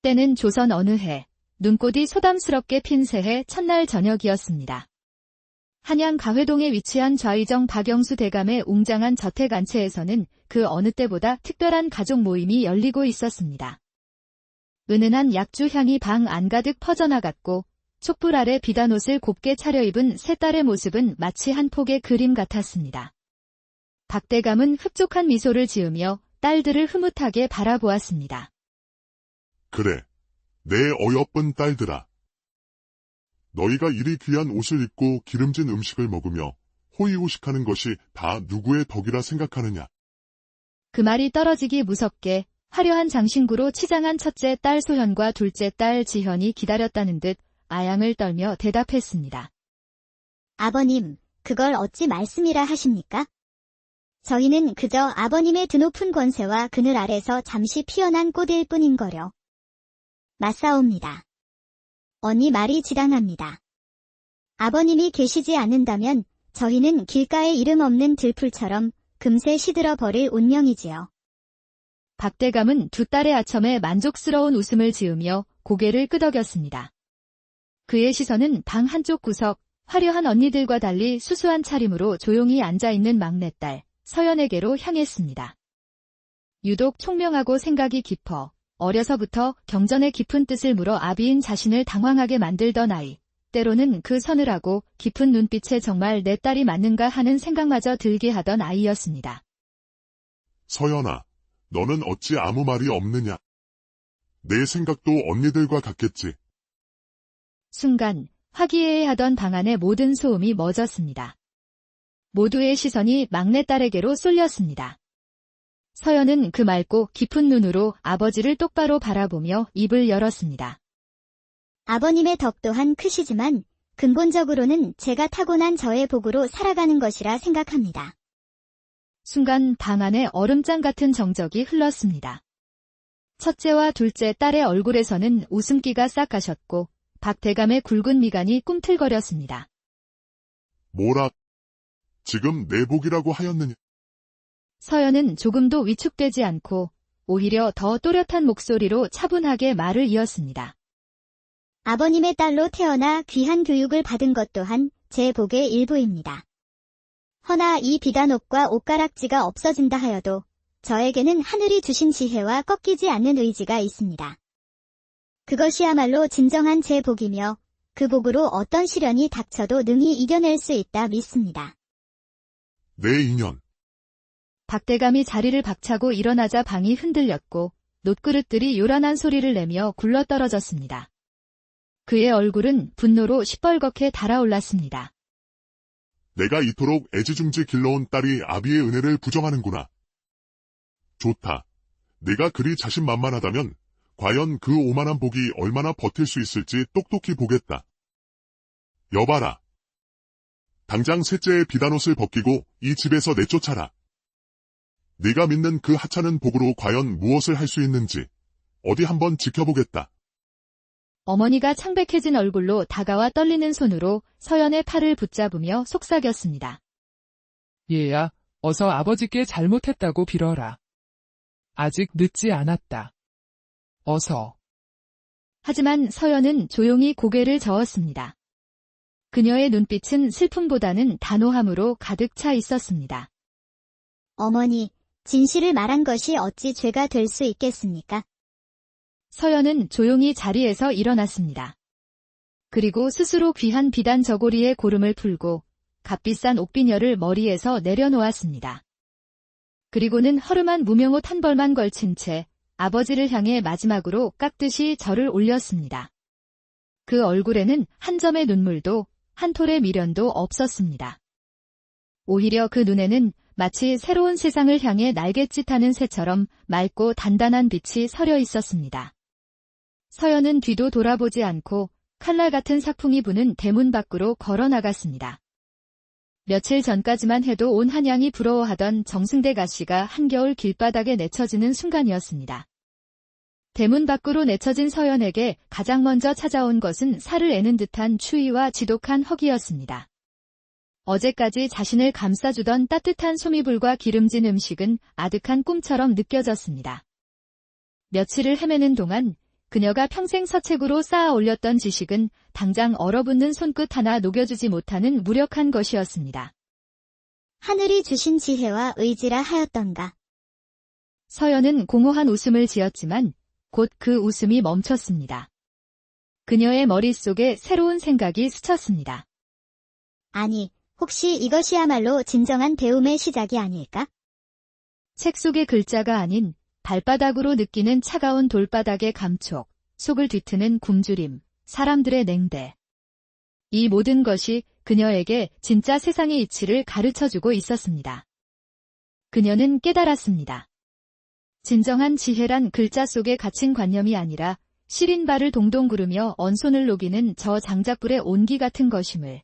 때는 조선 어느 해, 눈꽃이 소담스럽게 핀 새해 첫날 저녁이었습니다. 한양 가회동에 위치한 좌의정 박영수 대감의 웅장한 저택 안채에서는 그 어느 때보다 특별한 가족 모임이 열리고 있었습니다. 은은한 약주 향이 방 안가득 퍼져나갔고 촛불 아래 비단옷을 곱게 차려입은 세 딸의 모습은 마치 한 폭의 그림 같았습니다. 박 대감은 흡족한 미소를 지으며 딸들을 흐뭇하게 바라보았습니다. 그래, 내 어여쁜 딸들아. 너희가 이리 귀한 옷을 입고 기름진 음식을 먹으며 호의호식하는 것이 다 누구의 덕이라 생각하느냐. 그 말이 떨어지기 무섭게 화려한 장신구로 치장한 첫째 딸 소현과 둘째 딸 지현이 기다렸다는 듯 아양을 떨며 대답했습니다. 아버님, 그걸 어찌 말씀이라 하십니까? 저희는 그저 아버님의 드높은 권세와 그늘 아래서 잠시 피어난 꽃일 뿐인거려. 맞사옵니다. 언니 말이 지당합니다. 아버님이 계시지 않는다면 저희는 길가에 이름 없는 들풀처럼 금세 시들어 버릴 운명이지요. 박 대감은 두 딸의 아첨에 만족스러운 웃음을 지으며 고개를 끄덕였습니다. 그의 시선은 방 한쪽 구석, 화려한 언니들과 달리 수수한 차림으로 조용히 앉아있는 막내딸 서연에게로 향했습니다. 유독 총명하고 생각이 깊어 어려서부터 경전의 깊은 뜻을 물어 아비인 자신을 당황하게 만들던 아이, 때로는 그 서늘하고 깊은 눈빛에 정말 내 딸이 맞는가 하는 생각마저 들게 하던 아이였습니다. 서연아, 너는 어찌 아무 말이 없느냐? 내 생각도 언니들과 같겠지. 순간 화기애애하던 방 안의 모든 소음이 멎었습니다. 모두의 시선이 막내딸에게로 쏠렸습니다. 서연은 그 맑고 깊은 눈으로 아버지를 똑바로 바라보며 입을 열었습니다. 아버님의 덕 또한 크시지만 근본적으로는 제가 타고난 저의 복으로 살아가는 것이라 생각합니다. 순간 방 안에 얼음장 같은 정적이 흘렀습니다. 첫째와 둘째 딸의 얼굴에서는 웃음기가 싹 가셨고 박 대감의 굵은 미간이 꿈틀거렸습니다. 뭐라? 지금 내 복이라고 하였느냐? 서연은 조금도 위축되지 않고 오히려 더 또렷한 목소리로 차분하게 말을 이었습니다. 아버님의 딸로 태어나 귀한 교육을 받은 것 또한 제 복의 일부입니다. 허나 이 비단옷과 옷가락지가 없어진다 하여도 저에게는 하늘이 주신 지혜와 꺾이지 않는 의지가 있습니다. 그것이야말로 진정한 제 복이며 그 복으로 어떤 시련이 닥쳐도 능히 이겨낼 수 있다 믿습니다. 내 인연. 박 대감이 자리를 박차고 일어나자 방이 흔들렸고 놋그릇들이 요란한 소리를 내며 굴러떨어졌습니다. 그의 얼굴은 분노로 시뻘겋게 달아올랐습니다. 내가 이토록 애지중지 길러온 딸이 아비의 은혜를 부정하는구나. 좋다. 내가 그리 자신만만하다면 과연 그 오만한 복이 얼마나 버틸 수 있을지 똑똑히 보겠다. 여봐라. 당장 셋째의 비단옷을 벗기고 이 집에서 내쫓아라. 네가 믿는 그 하찮은 복으로 과연 무엇을 할 수 있는지 어디 한번 지켜보겠다. 어머니가 창백해진 얼굴로 다가와 떨리는 손으로 서연의 팔을 붙잡으며 속삭였습니다. 얘야, 어서 아버지께 잘못했다고 빌어라. 아직 늦지 않았다. 어서. 하지만 서연은 조용히 고개를 저었습니다. 그녀의 눈빛은 슬픔보다는 단호함으로 가득 차 있었습니다. 어머니, 진실을 말한 것이 어찌 죄가 될 수 있겠습니까? 서연은 조용히 자리에서 일어났습니다. 그리고 스스로 귀한 비단 저고리에 고름을 풀고 값비싼 옥비녀를 머리에서 내려놓았습니다. 그리고는 허름한 무명옷 한 벌만 걸친 채 아버지를 향해 마지막으로 깍듯이 절을 올렸습니다. 그 얼굴에는 한 점의 눈물도 한 톨의 미련도 없었습니다. 오히려 그 눈에는 마치 새로운 세상을 향해 날갯짓하는 새처럼 맑고 단단한 빛이 서려 있었습니다. 서연은 뒤도 돌아보지 않고 칼날 같은 사풍이 부는 대문 밖으로 걸어 나갔습니다. 며칠 전까지만 해도 온 한양이 부러워하던 정승대 가씨가 한겨울 길바닥에 내쳐지는 순간이었습니다. 대문 밖으로 내쳐진 서연에게 가장 먼저 찾아온 것은 살을 애는 듯한 추위와 지독한 허기였습니다. 어제까지 자신을 감싸주던 따뜻한 소미불과 기름진 음식은 아득한 꿈처럼 느껴졌습니다. 며칠을 헤매는 동안 그녀가 평생 서책으로 쌓아 올렸던 지식은 당장 얼어붙는 손끝 하나 녹여주지 못하는 무력한 것이었습니다. 하늘이 주신 지혜와 의지라 하였던가. 서연은 공허한 웃음을 지었지만 곧 그 웃음이 멈췄습니다. 그녀의 머릿속에 새로운 생각이 스쳤습니다. 아니, 혹시 이것이야말로 진정한 배움의 시작이 아닐까? 책 속의 글자가 아닌 발바닥으로 느끼는 차가운 돌바닥의 감촉, 속을 뒤트는 굶주림, 사람들의 냉대. 이 모든 것이 그녀에게 진짜 세상의 이치를 가르쳐주고 있었습니다. 그녀는 깨달았습니다. 진정한 지혜란 글자 속에 갇힌 관념이 아니라 시린 발을 동동 구르며 언손을 녹이는 저 장작불의 온기 같은 것임을.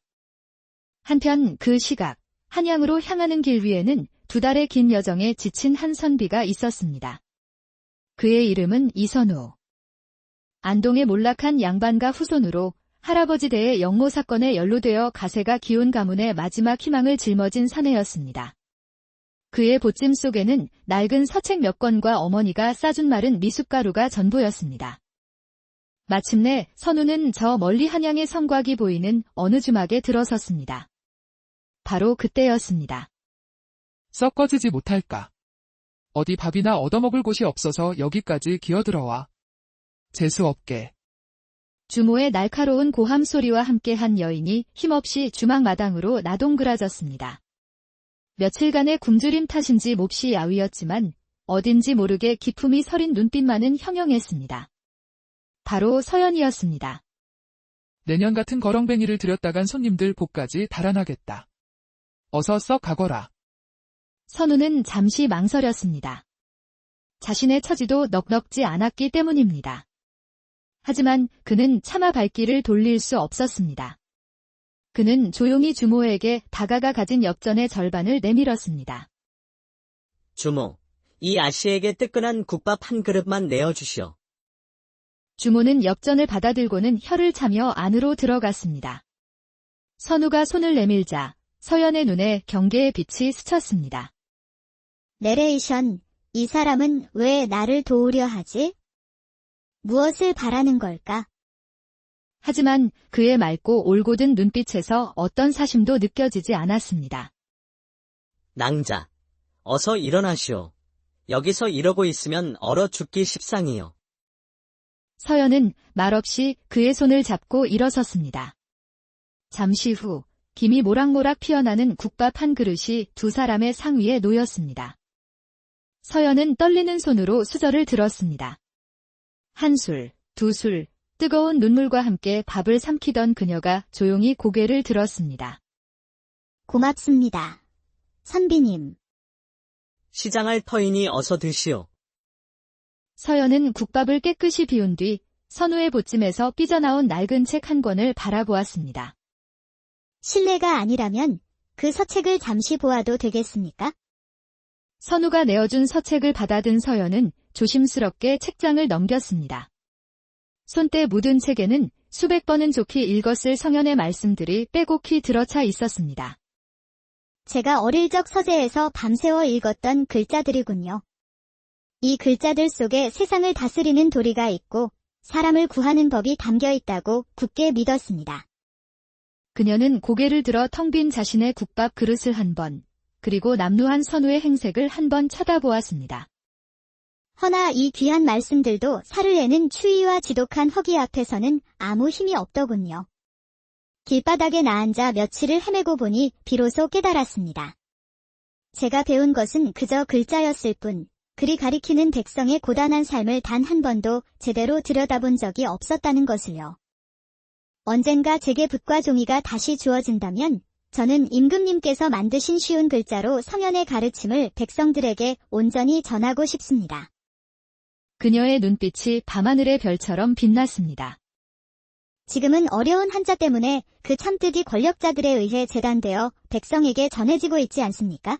한편 그 시각, 한양으로 향하는 길 위에는 2달의 긴 여정에 지친 한 선비가 있었습니다. 그의 이름은 이선우. 안동의 몰락한 양반가 후손으로 할아버지 대의 영모 사건에 연루되어 가세가 기운 가문의 마지막 희망을 짊어진 사내였습니다. 그의 보찜 속에는 낡은 서책 몇 권과 어머니가 싸준 마른 미숫가루가 전부였습니다. 마침내 선우는 저 멀리 한양의 성곽이 보이는 어느 주막에 들어섰습니다. 바로 그때였습니다. 썩 꺼지지 못할까. 어디 밥이나 얻어먹을 곳이 없어서 여기까지 기어들어와. 재수없게. 주모의 날카로운 고함 소리와 함께 한 여인이 힘없이 주막 마당으로 나동그라졌습니다. 며칠간의 굶주림 탓인지 몹시 야위었지만 어딘지 모르게 기품이 서린 눈빛만은 형형했습니다. 바로 서연이었습니다. 내년 같은 거렁뱅이를 들였다간 손님들 복까지 달아나겠다. 어서 썩 가거라. 선우는 잠시 망설였습니다. 자신의 처지도 넉넉지 않았기 때문입니다. 하지만 그는 차마 발길을 돌릴 수 없었습니다. 그는 조용히 주모에게 다가가 가진 엽전의 절반을 내밀었습니다. 주모, 이 아씨에게 뜨끈한 국밥 한 그릇만 내어주시오. 주모는 엽전을 받아들고는 혀를 차며 안으로 들어갔습니다. 선우가 손을 내밀자 서연의 눈에 경계의 빛이 스쳤습니다. 내레이션, 이 사람은 왜 나를 도우려 하지? 무엇을 바라는 걸까? 하지만 그의 맑고 올곧은 눈빛에서 어떤 사심도 느껴지지 않았습니다. 낭자, 어서 일어나시오. 여기서 이러고 있으면 얼어 죽기 십상이요. 서연은 말없이 그의 손을 잡고 일어섰습니다. 잠시 후 김이 모락모락 피어나는 국밥 한 그릇이 2사람의 상 위에 놓였습니다. 서연은 떨리는 손으로 수저를 들었습니다. 한 술, 2술, 뜨거운 눈물과 함께 밥을 삼키던 그녀가 조용히 고개를 들었습니다. 고맙습니다. 선비님. 시장할 터이니 어서 드시오. 서연은 국밥을 깨끗이 비운 뒤 선우의 보찜에서 삐져나온 낡은 책 한 권을 바라보았습니다. 실례가 아니라면 그 서책을 잠시 보아도 되겠습니까? 선우가 내어준 서책을 받아든 서연은 조심스럽게 책장을 넘겼습니다. 손때 묻은 책에는 수백 번은 좋게 읽었을 성현의 말씀들이 빼곡히 들어차 있었습니다. 제가 어릴 적 서재에서 밤새워 읽었던 글자들이군요. 이 글자들 속에 세상을 다스리는 도리가 있고 사람을 구하는 법이 담겨 있다고 굳게 믿었습니다. 그녀는 고개를 들어 텅 빈 자신의 국밥 그릇을 한 번, 그리고 남루한 선우의 행색을 한 번 쳐다보았습니다. 허나 이 귀한 말씀들도 살을 내는 추위와 지독한 허기 앞에서는 아무 힘이 없더군요. 길바닥에 나앉아 며칠을 헤매고 보니 비로소 깨달았습니다. 제가 배운 것은 그저 글자였을 뿐, 그리 가리키는 백성의 고단한 삶을 단 한 번도 제대로 들여다본 적이 없었다는 것을요. 언젠가 제게 붓과 종이가 다시 주어진다면 저는 임금님께서 만드신 쉬운 글자로 성현의 가르침을 백성들에게 온전히 전하고 싶습니다. 그녀의 눈빛이 밤하늘의 별처럼 빛났습니다. 지금은 어려운 한자 때문에 그 참뜻이 권력자들에 의해 재단되어 백성에게 전해지고 있지 않습니까?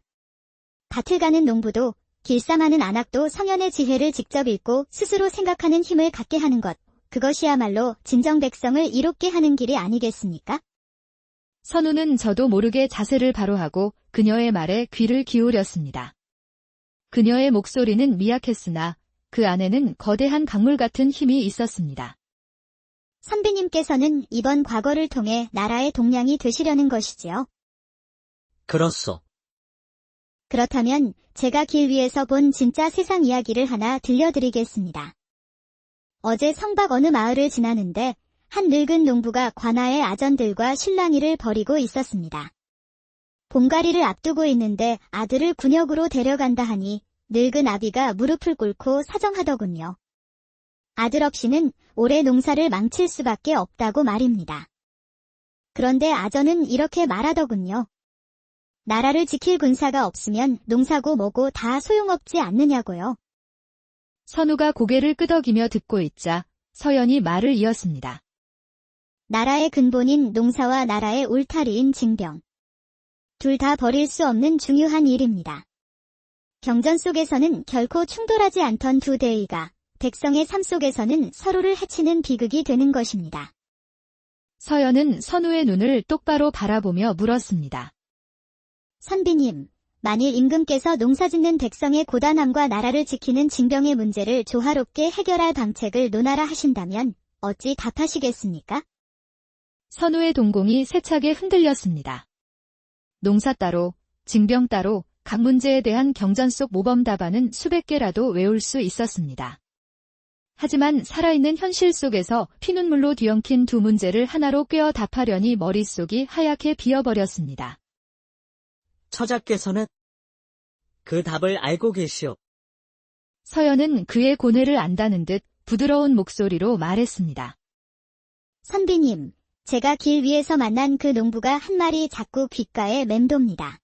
밭을 가는 농부도 길쌈하는 안악도 성현의 지혜를 직접 읽고 스스로 생각하는 힘을 갖게 하는 것, 그것이야말로 진정 백성을 이롭게 하는 길이 아니겠습니까? 선우는 저도 모르게 자세를 바로 하고 그녀의 말에 귀를 기울였습니다. 그녀의 목소리는 미약했으나 그 안에는 거대한 강물 같은 힘이 있었습니다. 선비님께서는 이번 과거를 통해 나라의 동량이 되시려는 것이지요. 그렇소. 그렇다면 제가 길 위에서 본 진짜 세상 이야기를 하나 들려드리겠습니다. 어제 성박 어느 마을을 지나는데 한 늙은 농부가 관아의 아전들과 실랑이를 벌이고 있었습니다. 봄가리를 앞두고 있는데 아들을 군역으로 데려간다 하니 늙은 아비가 무릎을 꿇고 사정하더군요. 아들 없이는 올해 농사를 망칠 수밖에 없다고 말입니다. 그런데 아전은 이렇게 말하더군요. 나라를 지킬 군사가 없으면 농사고 뭐고 다 소용없지 않느냐고요. 선우가 고개를 끄덕이며 듣고 있자 서연이 말을 이었습니다. 나라의 근본인 농사와 나라의 울타리인 징병. 둘 다 버릴 수 없는 중요한 일입니다. 경전 속에서는 결코 충돌하지 않던 두 대의가 백성의 삶 속에서는 서로를 해치는 비극이 되는 것입니다. 서연은 선우의 눈을 똑바로 바라보며 물었습니다. 선비님, 만일 임금께서 농사짓는 백성의 고단함과 나라를 지키는 징병의 문제를 조화롭게 해결할 방책을 논하라 하신다면 어찌 답하시겠습니까? 선우의 동공이 세차게 흔들렸습니다. 농사 따로, 징병 따로, 각 문제에 대한 경전 속 모범 답안은 수백 개라도 외울 수 있었습니다. 하지만 살아있는 현실 속에서 피눈물로 뒤엉킨 두 문제를 하나로 꿰어 답하려니 머릿속이 하얗게 비어버렸습니다. 처자께서는 그 답을 알고 계시오. 서연은 그의 고뇌를 안다는 듯 부드러운 목소리로 말했습니다. 선비님, 제가 길 위에서 만난 그 농부가 한 마리 자꾸 귓가에 맴돕니다.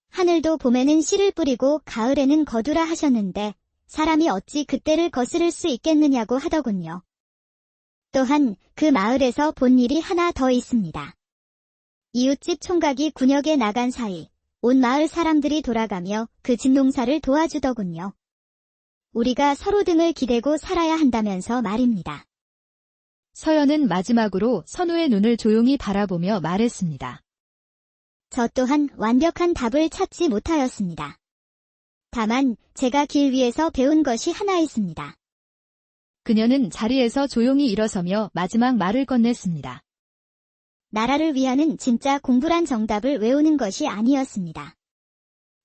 하늘도 봄에는 씨를 뿌리고 가을에는 거두라 하셨는데 사람이 어찌 그때를 거스를 수 있겠느냐고 하더군요. 또한 그 마을에서 본 일이 하나 더 있습니다. 이웃집 총각이 군역에 나간 사이 온 마을 사람들이 돌아가며 그 집 농사를 도와주더군요. 우리가 서로 등을 기대고 살아야 한다면서 말입니다. 서연은 마지막으로 선우의 눈을 조용히 바라보며 말했습니다. 저 또한 완벽한 답을 찾지 못하였습니다. 다만 제가 길 위에서 배운 것이 하나 있습니다. 그녀는 자리에서 조용히 일어서며 마지막 말을 건넸습니다. 나라를 위하는 진짜 공부란 정답을 외우는 것이 아니었습니다.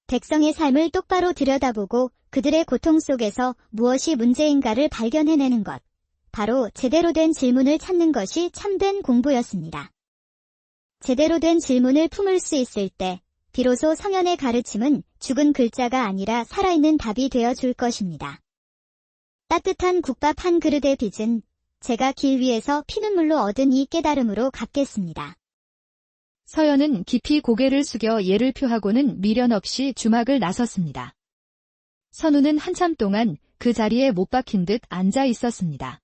백성의 삶을 똑바로 들여다보고 그들의 고통 속에서 무엇이 문제인가를 발견해내는 것, 바로 제대로 된 질문을 찾는 것이 참된 공부였습니다. 제대로 된 질문을 품을 수 있을 때 비로소 성현의 가르침은 죽은 글자가 아니라 살아있는 답이 되어 줄 것입니다. 따뜻한 국밥 한 그릇의 빚은 제가 길 위에서 피눈물로 얻은 이 깨달음으로 갚겠습니다. 서연은 깊이 고개를 숙여 예를 표하고는 미련 없이 주막을 나섰습니다. 선우는 한참 동안 그 자리에 못 박힌 듯 앉아 있었습니다.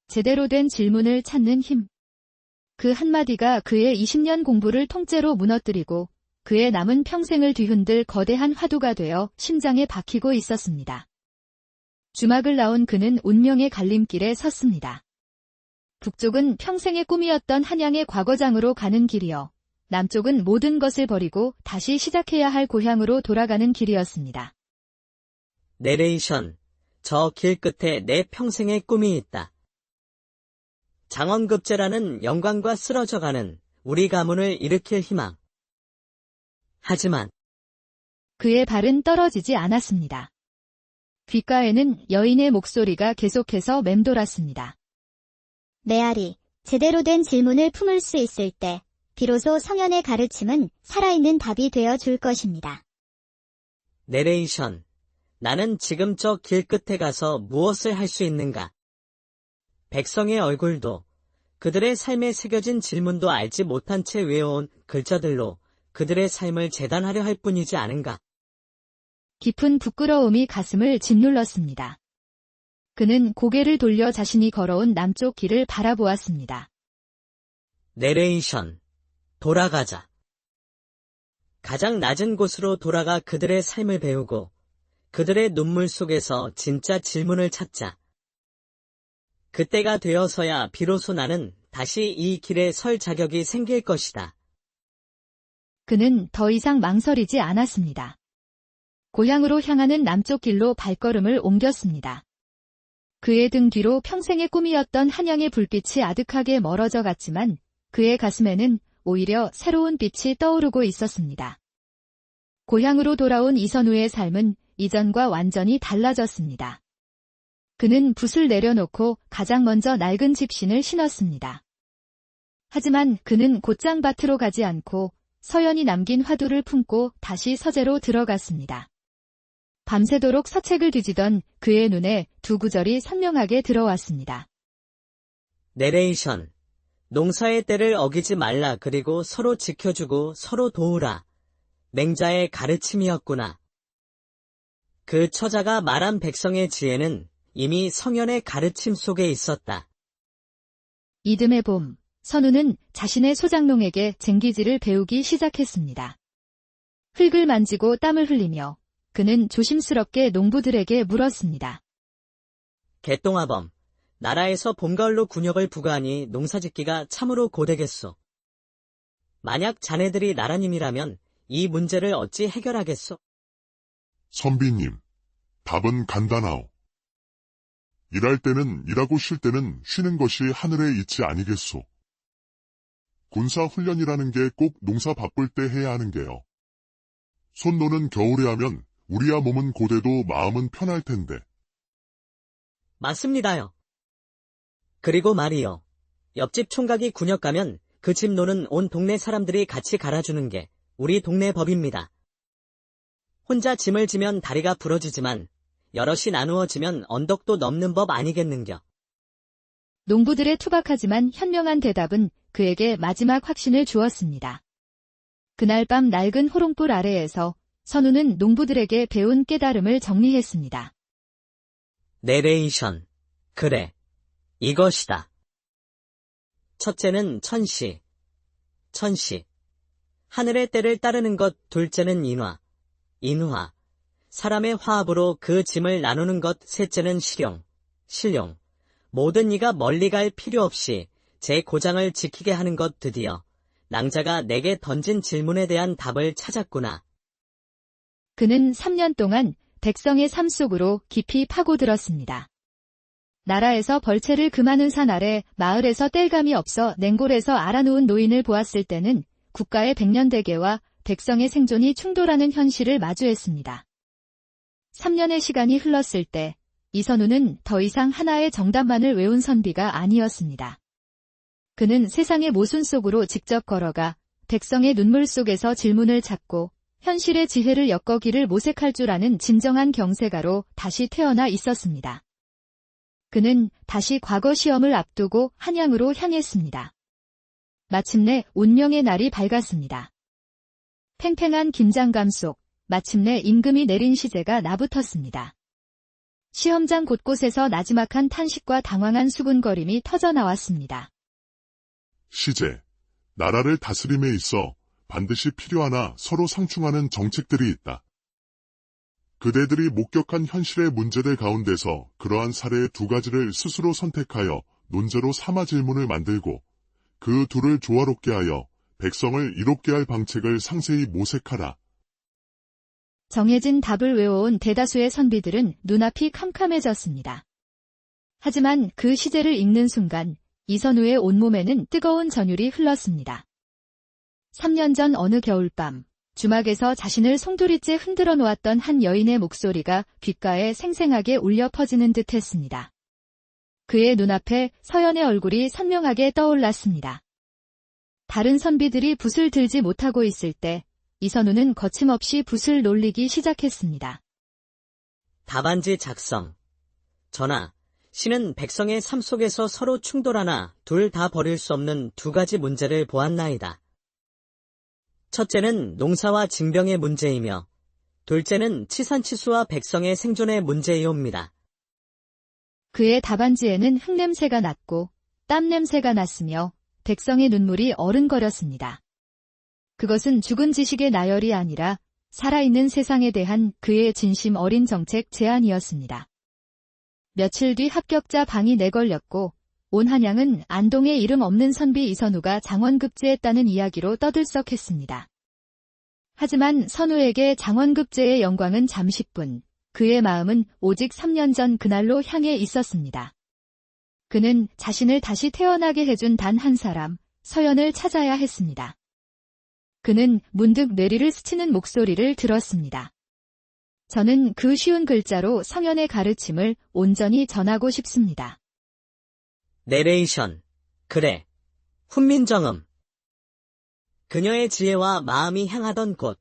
제대로 된 질문을 찾는 힘. 그 한마디가 그의 20년 공부를 통째로 무너뜨리고 그의 남은 평생을 뒤흔들 거대한 화두가 되어 심장에 박히고 있었습니다. 주막을 나온 그는 운명의 갈림길에 섰습니다. 북쪽은 평생의 꿈이었던 한양의 과거장으로 가는 길이요. 남쪽은 모든 것을 버리고 다시 시작해야 할 고향으로 돌아가는 길이었습니다. 내레이션. 저 길 끝에 내 평생의 꿈이 있다. 장원급제라는 영광과 쓰러져가는 우리 가문을 일으킬 희망. 하지만 그의 발은 떨어지지 않았습니다. 귓가에는 여인의 목소리가 계속해서 맴돌았습니다. 메아리, 제대로 된 질문을 품을 수 있을 때 비로소 성현의 가르침은 살아있는 답이 되어 줄 것입니다. 내레이션. 나는 지금 저 길 끝에 가서 무엇을 할 수 있는가? 백성의 얼굴도 그들의 삶에 새겨진 질문도 알지 못한 채 외워온 글자들로 그들의 삶을 재단하려 할 뿐이지 않은가? 깊은 부끄러움이 가슴을 짓눌렀습니다. 그는 고개를 돌려 자신이 걸어온 남쪽 길을 바라보았습니다. 내레이션. 돌아가자. 가장 낮은 곳으로 돌아가 그들의 삶을 배우고 그들의 눈물 속에서 진짜 질문을 찾자. 그때가 되어서야 비로소 나는 다시 이 길에 설 자격이 생길 것이다. 그는 더 이상 망설이지 않았습니다. 고향으로 향하는 남쪽 길로 발걸음을 옮겼습니다. 그의 등 뒤로 평생의 꿈이었던 한양의 불빛이 아득하게 멀어져 갔지만 그의 가슴에는 오히려 새로운 빛이 떠오르고 있었습니다. 고향으로 돌아온 이선우의 삶은 이전과 완전히 달라졌습니다. 그는 붓을 내려놓고 가장 먼저 낡은 집신을 신었습니다. 하지만 그는 곧장 밭으로 가지 않고 서연이 남긴 화두를 품고 다시 서재로 들어갔습니다. 밤새도록 서책을 뒤지던 그의 눈에 두 구절이 선명하게 들어왔습니다. 내레이션. 농사의 때를 어기지 말라 그리고 서로 지켜주고 서로 도우라. 맹자의 가르침이었구나. 그 처자가 말한 백성의 지혜는 이미 성현의 가르침 속에 있었다. 이듬해 봄, 선우는 자신의 소장농에게 쟁기질을 배우기 시작했습니다. 흙을 만지고 땀을 흘리며 그는 조심스럽게 농부들에게 물었습니다. 개똥아범, 나라에서 봄가을로 군역을 부과하니 농사짓기가 참으로 고되겠소. 만약 자네들이 나라님이라면 이 문제를 어찌 해결하겠소? 선비님, 답은 간단하오. 일할 때는 일하고 쉴 때는 쉬는 것이 하늘의 이치 아니겠소. 군사 훈련이라는 게 꼭 농사 바쁠 때 해야 하는 게요. 손노는 겨울에 하면 우리야 몸은 고되도 마음은 편할 텐데. 맞습니다요. 그리고 말이요. 옆집 총각이 군역 가면 그 집 노는 온 동네 사람들이 같이 갈아주는 게 우리 동네 법입니다. 혼자 짐을 지면 다리가 부러지지만 여럿이 나누어지면 언덕도 넘는 법 아니겠는겨. 농부들의 투박하지만 현명한 대답은 그에게 마지막 확신을 주었습니다. 그날 밤 낡은 호롱불 아래에서 선우는 농부들에게 배운 깨달음을 정리했습니다. 내레이션. 그래. 이것이다. 첫째는 천시. 천시. 하늘의 때를 따르는 것. 둘째는 인화. 인화. 사람의 화합으로 그 짐을 나누는 것. 셋째는 실용. 실용. 모든 이가 멀리 갈 필요 없이 제 고장을 지키게 하는 것. 드디어 낭자가 내게 던진 질문에 대한 답을 찾았구나. 그는 3년 동안 백성의 삶 속으로 깊이 파고들었습니다. 나라에서 벌채를 금하는 산 아래 마을에서 땔감이 없어 냉골에서 알아놓은 노인을 보았을 때는 국가의 백년대계와 백성의 생존이 충돌하는 현실을 마주했습니다. 3년의 시간이 흘렀을 때 이선우는 더 이상 하나의 정답만을 외운 선비가 아니었습니다. 그는 세상의 모순 속으로 직접 걸어가 백성의 눈물 속에서 질문을 찾고 현실의 지혜를 엿거기를 모색할 줄 아는 진정한 경세가로 다시 태어나 있었습니다. 그는 다시 과거 시험을 앞두고 한양으로 향했습니다. 마침내 운명의 날이 밝았습니다. 팽팽한 긴장감 속 마침내 임금이 내린 시제가 나붙었습니다. 시험장 곳곳에서 나지막한 탄식과 당황한 수군거림이 터져나왔습니다. 시제, 나라를 다스림에 있어 반드시 필요하나 서로 상충하는 정책들이 있다. 그대들이 목격한 현실의 문제들 가운데서 그러한 사례의 두 가지를 스스로 선택하여 논제로 삼아 질문을 만들고 그 둘을 조화롭게 하여 백성을 이롭게 할 방책을 상세히 모색하라. 정해진 답을 외워온 대다수의 선비들은 눈앞이 캄캄해졌습니다. 하지만 그 시제를 읽는 순간 이선우의 온몸에는 뜨거운 전율이 흘렀습니다. 3년 전 어느 겨울밤, 주막에서 자신을 송두리째 흔들어 놓았던 한 여인의 목소리가 귓가에 생생하게 울려 퍼지는 듯 했습니다. 그의 눈앞에 서연의 얼굴이 선명하게 떠올랐습니다. 다른 선비들이 붓을 들지 못하고 있을 때 이선우는 거침없이 붓을 놀리기 시작했습니다. 답안지 작성. 전하, 신은 백성의 삶 속에서 서로 충돌하나 둘 다 버릴 수 없는 두 가지 문제를 보았나이다. 첫째는 농사와 징병의 문제이며 둘째는 치산치수와 백성의 생존의 문제이옵니다. 그의 답안지에는 흙냄새가 났고 땀냄새가 났으며 백성의 눈물이 어른거렸습니다. 그것은 죽은 지식의 나열이 아니라 살아있는 세상에 대한 그의 진심 어린 정책 제안이었습니다. 며칠 뒤 합격자 방이 내걸렸고 온 한양은 안동의 이름 없는 선비 이선우가 장원급제했다는 이야기로 떠들썩했습니다. 하지만 선우에게 장원급제의 영광은 잠시뿐, 그의 마음은 오직 3년 전 그날로 향해 있었습니다. 그는 자신을 다시 태어나게 해준 단 한 사람, 서연을 찾아야 했습니다. 그는 문득 뇌리를 스치는 목소리를 들었습니다. 저는 그 쉬운 글자로 성현의 가르침을 온전히 전하고 싶습니다. 내레이션. 그래. 훈민정음. 그녀의 지혜와 마음이 향하던 곳.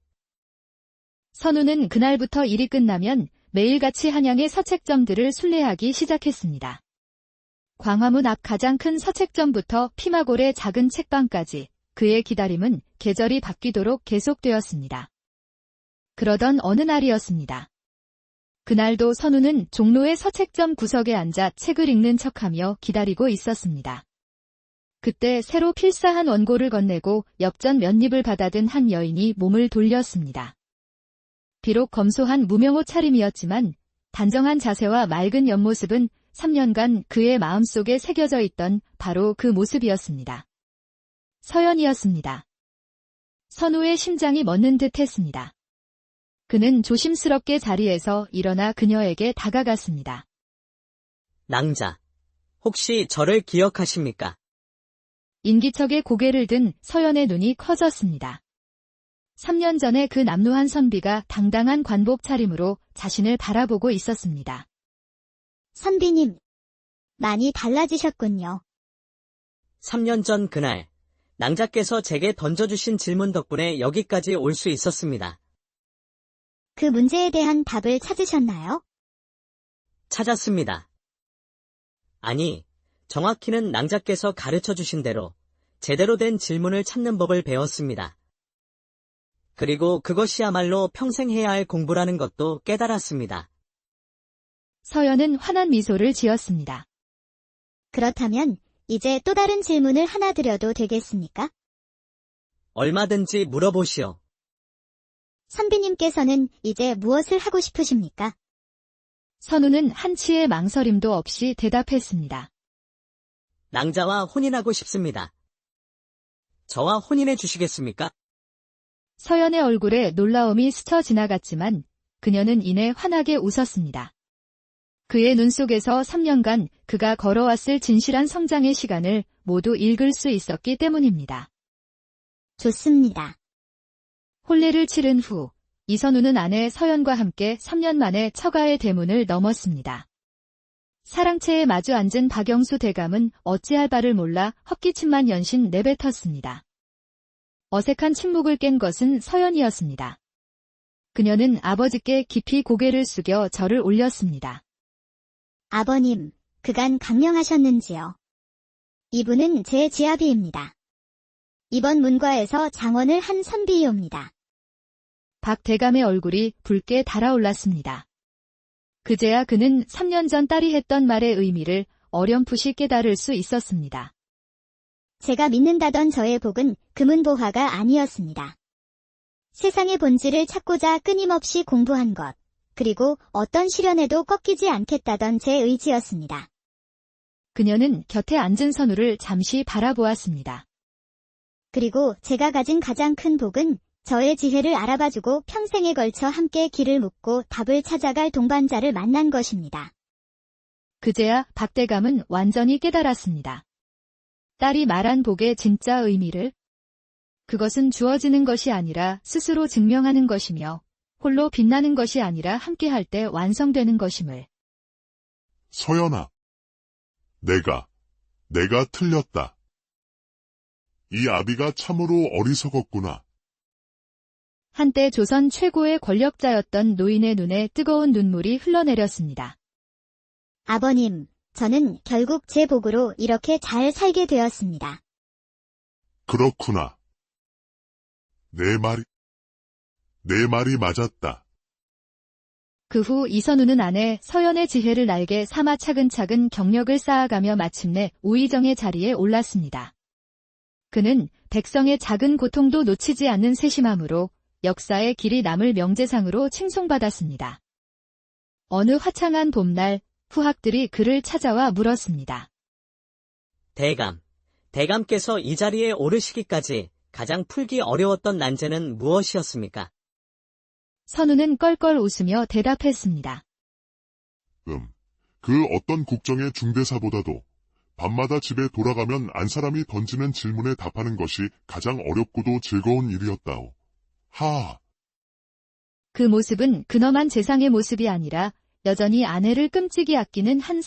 선우는 그날부터 일이 끝나면 매일같이 한양의 서책점들을 순례하기 시작했습니다. 광화문 앞 가장 큰 서책점부터 피마골의 작은 책방까지 그의 기다림은 계절이 바뀌도록 계속되었습니다. 그러던 어느 날이었습니다. 그날도 선우는 종로의 서책점 구석에 앉아 책을 읽는 척하며 기다리고 있었습니다. 그때 새로 필사한 원고를 건네고 엽전 몇 입을 받아든 한 여인이 몸을 돌렸습니다. 비록 검소한 무명옷 차림이었지만 단정한 자세와 맑은 옆모습은 3년간 그의 마음속에 새겨져 있던 바로 그 모습이었습니다. 서연이었습니다. 선우의 심장이 멎는 듯 했습니다. 그는 조심스럽게 자리에서 일어나 그녀에게 다가갔습니다. 낭자. 혹시 저를 기억하십니까? 인기척에 고개를 든 서연의 눈이 커졌습니다. 3년 전에 그 남루한 선비가 당당한 관복 차림으로 자신을 바라보고 있었습니다. 선비님, 많이 달라지셨군요. 3년 전 그날, 낭자께서 제게 던져주신 질문 덕분에 여기까지 올 수 있었습니다. 그 문제에 대한 답을 찾으셨나요? 찾았습니다. 아니, 정확히는 낭자께서 가르쳐주신 대로 제대로 된 질문을 찾는 법을 배웠습니다. 그리고 그것이야말로 평생 해야 할 공부라는 것도 깨달았습니다. 서연은 환한 미소를 지었습니다. 그렇다면 이제 또 다른 질문을 하나 드려도 되겠습니까? 얼마든지 물어보시오. 선비님께서는 이제 무엇을 하고 싶으십니까? 선우는 한치의 망설임도 없이 대답했습니다. 낭자와 혼인하고 싶습니다. 저와 혼인해 주시겠습니까? 서연의 얼굴에 놀라움이 스쳐 지나갔지만 그녀는 이내 환하게 웃었습니다. 그의 눈 속에서 3년간 그가 걸어왔을 진실한 성장의 시간을 모두 읽을 수 있었기 때문입니다. 좋습니다. 혼례를 치른 후 이선우는 아내 서연과 함께 3년 만에 처가의 대문을 넘었습니다. 사랑채에 마주 앉은 박영수 대감은 어찌할 바를 몰라 헛기침만 연신 내뱉었습니다. 어색한 침묵을 깬 것은 서연이었습니다. 그녀는 아버지께 깊이 고개를 숙여 절을 올렸습니다. 아버님, 그간 강령하셨는지요? 이분은 제 지아비입니다. 이번 문과에서 장원을 한 선비이옵니다. 박 대감의 얼굴이 붉게 달아올랐습니다. 그제야 그는 3년 전 딸이 했던 말의 의미를 어렴풋이 깨달을 수 있었습니다. 제가 믿는다던 저의 복은 금은보화가 아니었습니다. 세상의 본질을 찾고자 끊임없이 공부한 것, 그리고 어떤 시련에도 꺾이지 않겠다던 제 의지였습니다. 그녀는 곁에 앉은 선우를 잠시 바라보았습니다. 그리고 제가 가진 가장 큰 복은 저의 지혜를 알아봐주고 평생에 걸쳐 함께 길을 묻고 답을 찾아갈 동반자를 만난 것입니다. 그제야 박 대감은 완전히 깨달았습니다. 딸이 말한 복의 진짜 의미를, 그것은 주어지는 것이 아니라 스스로 증명하는 것이며 홀로 빛나는 것이 아니라 함께할 때 완성되는 것임을. 서연아. 내가 틀렸다. 이 아비가 참으로 어리석었구나. 한때 조선 최고의 권력자였던 노인의 눈에 뜨거운 눈물이 흘러내렸습니다. 아버님, 저는 결국 제 복으로 이렇게 잘 살게 되었습니다. 그렇구나. 내 말이 맞았다. 그 후 이선우는 아내 서연의 지혜를 날개 삼아 차근차근 경력을 쌓아가며 마침내 우의정의 자리에 올랐습니다. 그는 백성의 작은 고통도 놓치지 않는 세심함으로 역사의 길이 남을 명재상으로 칭송받았습니다. 어느 화창한 봄날 후학들이 그를 찾아와 물었습니다. 대감께서 이 자리에 오르시기까지 가장 풀기 어려웠던 난제는 무엇이었습니까? 선우는 껄껄 웃으며 대답했습니다. 그 어떤 국정의 중대사보다도 밤마다 집에 돌아가면 안 사람이 던지는 질문에 답하는 것이 가장 어렵고도 즐거운 일이었다오. 하하. 그 모습은 근엄한 재상의 모습이 아니라 여전히 아내를 끔찍이 아끼는 한